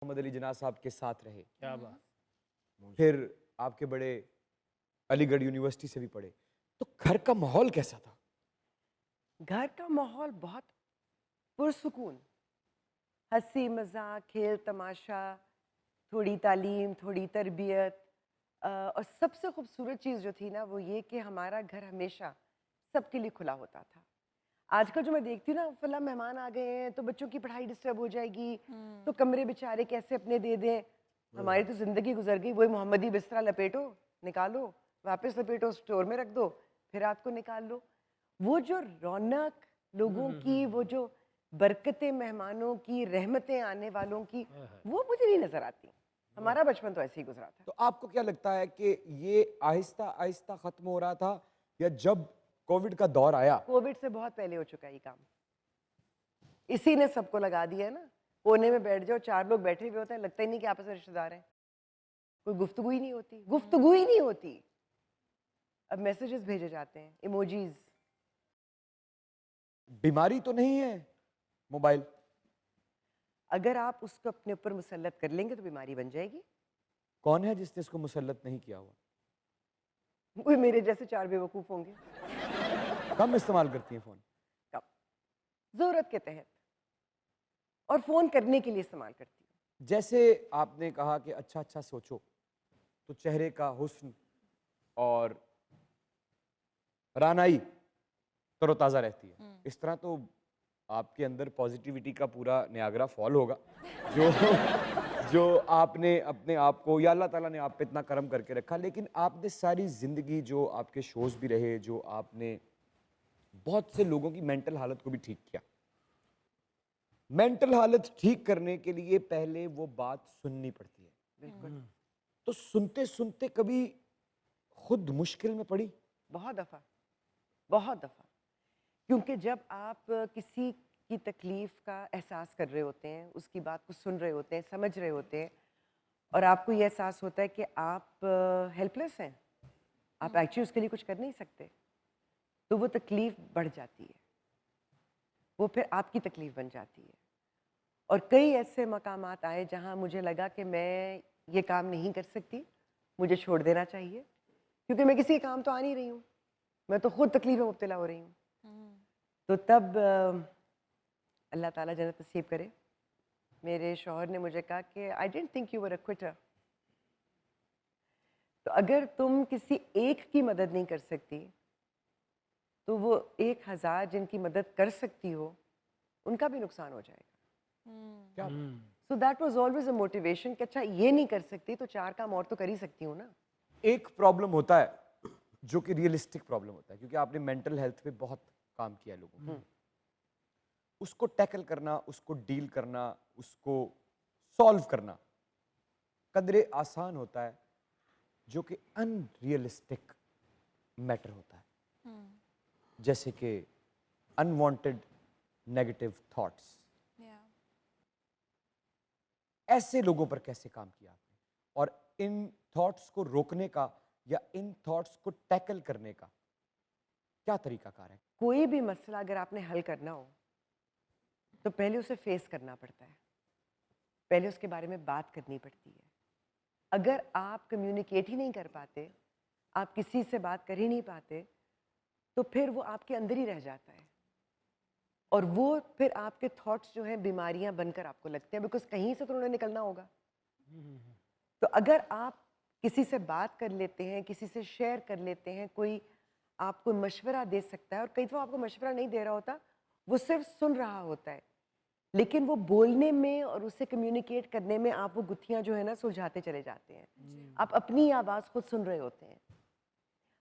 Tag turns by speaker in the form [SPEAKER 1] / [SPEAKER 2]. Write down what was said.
[SPEAKER 1] मोहम्मद अली जिन्ना साहब के साथ रहे,
[SPEAKER 2] क्या बात।
[SPEAKER 1] फिर आपके बड़े अलीगढ़ यूनिवर्सिटी से भी पढ़े, तो घर का माहौल कैसा था?
[SPEAKER 3] घर का माहौल बहुत पुरसुकून, हंसी मजाक, खेल तमाशा, थोड़ी तालीम, थोड़ी तरबियत। और सबसे खूबसूरत चीज़ जो थी ना वो ये कि हमारा घर हमेशा सबके लिए खुला होता था। आजकल जो मैं देखती हूँ ना, फला मेहमान आ गए हैं तो बच्चों की पढ़ाई डिस्टर्ब हो जाएगी, तो कमरे बेचारे कैसे अपने दे दें। हमारी तो ज़िंदगी गुजर गई, वही मोहम्मदी बिस्तरा लपेटो, निकालो, वापस लपेटो, स्टोर में रख दो, फिर रात को निकाल लो। वो जो रौनक लोगों की, वो जो बरकतें मेहमानों की, रहमतें आने वालों की, वो मुझे नहीं नजर आती। हमारा बचपन तो ऐसे ही गुजरा था।
[SPEAKER 1] तो आपको क्या लगता है कि ये आहिस्ता आहिस्ता खत्म हो रहा था या जब कोविड का दौर आया?
[SPEAKER 3] कोविड से बहुत पहले हो चुका है ये काम, इसी ने सबको लगा दिया है ना। कोने में बैठ जाओ, चार लोग बैठे हुए होते हैं, लगता ही नहीं कि आपस में रिश्तेदार हैं। कोई गुफ्तगू ही नहीं होती, गुफ्तगू ही नहीं होती। अब मैसेजेस भेजे जाते हैं, इमोजीज।
[SPEAKER 1] बीमारी तो नहीं है मोबाइल?
[SPEAKER 3] अगर आप उसको अपने ऊपर मुसल्लत कर लेंगे तो बीमारी बन जाएगी।
[SPEAKER 1] कौन है जिसने इसको मुसल्लत नहीं किया हुआ?
[SPEAKER 3] कोई मेरे जैसे चार बेवकूफ होंगे।
[SPEAKER 1] कम इस्तेमाल करती हैं फोन?
[SPEAKER 3] कब, जरूरत के तहत, और फोन करने के लिए इस्तेमाल करती हूँ।
[SPEAKER 1] जैसे आपने कहा कि अच्छा अच्छा सोचो, तो चेहरे का हुस्न और रानाई तरोताज़ा रहती है। इस तरह तो आपके अंदर पॉजिटिविटी का पूरा नियाग्रा फॉल होगा जो जो आपने अपने आप को, या अल्लाह ताला ने आप पे इतना करम करके रखा। लेकिन आपने सारी ज़िंदगी, जो आपके शोज़ भी रहे, जो आपने बहुत से लोगों की मेंटल हालत को भी ठीक किया। मेंटल हालत ठीक करने के लिए पहले वो बात सुननी पड़ती है।
[SPEAKER 3] बिल्कुल।
[SPEAKER 1] तो सुनते सुनते कभी खुद मुश्किल में पड़ी?
[SPEAKER 3] बहुत दफ़ा, बहुत दफ़ा। क्योंकि जब आप किसी की तकलीफ़ का एहसास कर रहे होते हैं, उसकी बात को सुन रहे होते हैं, समझ रहे होते हैं, और आपको ये एहसास होता है कि आप हेल्पलेस हैं, आप एक्चुअली उसके लिए कुछ कर नहीं सकते, तो वो तकलीफ़ बढ़ जाती है, वो फिर आपकी तकलीफ़ बन जाती है। और कई ऐसे मकामात आए जहाँ मुझे लगा कि मैं ये काम नहीं कर सकती, मुझे छोड़ देना चाहिए, क्योंकि मैं किसी काम तो आ नहीं रही हूँ, मैं तो खुद तकलीफ़ में मुब्तला हो रही हूँ। तो तब अल्लाह ताला जन्नत नसीब करे, मेरे शौहर ने मुझे कहा कि I didn't think you were a quitter. तो अगर तुम किसी एक की मदद नहीं कर सकती, तो वो 1000 जिनकी मदद कर सकती हो, उनका भी नुकसान हो जाएगा।
[SPEAKER 1] क्या?
[SPEAKER 3] So that was always a motivation कि अच्छा ये नहीं कर सकती तो चार काम और तो कर ही सकती हूँ ना।
[SPEAKER 1] एक प्रॉब्लम होता है जो कि रियलिस्टिक प्रॉब्लम होता है, क्योंकि आपने मेंटल हेल्थ पे बहुत काम किया है लोगों को। उसको टैकल करना, उसको डील करना, उसको सॉल्व करना कदरे आसान होता है जो कि अनरियलिस्टिक मैटर होता है। जैसे कि अनवांटेड नेगेटिव थॉट्स। ऐसे लोगों पर कैसे काम किया आपने, और इन थॉट्स को रोकने का या इन थॉट्स को टैकल करने का क्या तरीकाकार है?
[SPEAKER 3] कोई भी मसला अगर आपने हल करना हो तो पहले उसे फेस करना पड़ता है, पहले उसके बारे में बात करनी पड़ती है। अगर आप कम्युनिकेट ही नहीं कर पाते, आप किसी से बात कर ही नहीं पाते, तो फिर वो आपके अंदर ही रह जाता है, और वो फिर आपके थॉट्स जो हैं बीमारियां बनकर आपको लगते हैं, बिकॉज कहीं से तो उन्होंने निकलना होगा। तो अगर आप किसी से बात कर लेते हैं, किसी से शेयर कर लेते हैं, कोई आपको मशवरा दे सकता है, और कई दफ़ा आपको मशवरा नहीं दे रहा होता, वो सिर्फ सुन रहा होता है, लेकिन वो बोलने में और उससे कम्युनिकेट करने में आप वो गुत्थियां जो है ना सुलझाते चले जाते हैं। आप अपनी आवाज़ खुद सुन रहे होते हैं।